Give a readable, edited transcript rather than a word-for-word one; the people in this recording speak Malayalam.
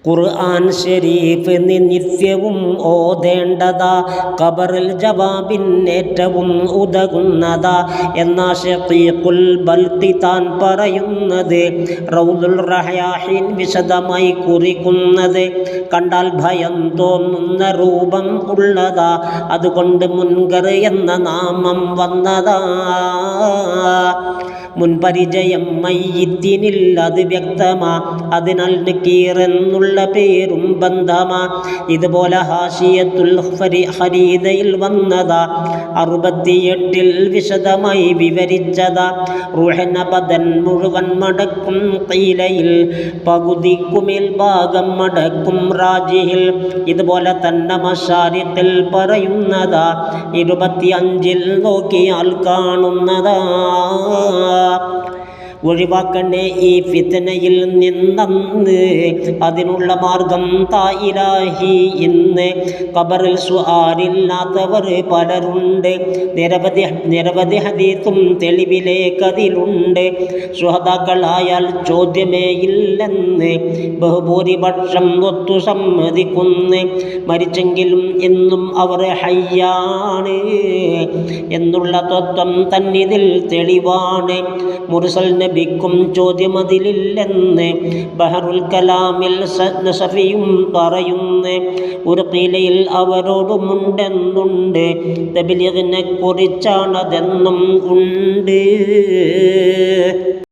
ഖുർആൻ ശരീഫ് നിത്യവും ഓതേണ്ടതാ, ഖബറിൽ ജവാബിനേറ്റവും ഉതകുന്നതാ എന്ന ഷഖീഖുൽ ബൽഖി താൻ പറയുന്നത്. റൗദുൽ റയാഹീൻ വിശദമായി കുറിക്കുന്നത്, കണ്ടാൽ ഭയം തോന്നുന്ന രൂപം ഉള്ളതാ, അതുകൊണ്ട് മുൻകർ എന്ന നാമം വന്നതാ. മുൻപരിചയം മയ്യിത്തിനില്ല, അത് വ്യക്തമാ, അതിനാൽ നക്കീർ എന്നുള്ള പേരും ബന്ധമാ. ഇതുപോലെ ഹാശിയത്തുൽ ഹരീദയിൽ വന്നതാ, 68 വിശദമായി വിവരിച്ചതാ. റൂഹിന ബദൻ മുഴുവൻ മടക്കും ഖീലയിൽ, പകുതിക്കുമേൽ ഭാഗം മടക്കും റാജിഹിൽ. ഇതുപോലെ തന്നെ മശാരിഖിൽ പറയുന്നതാ, 25 നോക്കിയാൽ കാണുന്നതാ. ഒഴിവാക്കണേ ഈ ഫിത്നയിൽ നിന്നന്ന്, അതിനുള്ള മാർഗം താ ഇലാഹി ഇന്ന്. ഖബറിൽ സുആലില്ലാത്തവർ പലരുണ്ട്, നിരവധി ഹദീസും തെളിവിലേക്കതിലുണ്ട്. ശുഹദാക്കളായാൽ ചോദ്യമേ ഇല്ലെന്ന് ബഹുഭൂരിപക്ഷം ഒത്തു സമ്മതിക്കുന്നു. മരിച്ചെങ്കിലും എന്നും അവർ ഹയ്യാണ് എന്നുള്ള തത്വം തന്നിതിൽ തെളിവാണ്. മുർസൽ നബിക്കും ചോദ്യമതിലില്ലെന്ന് ബഹറുൽ കലാമിൽ നസഫിയും പറയുന്നു. ഒരു ഖീലയിൽ അവരോടുമുണ്ടെന്നുണ്ട്, തബ്ലീഗിനെ കുറിച്ചാണതെന്നും ഉണ്ട്.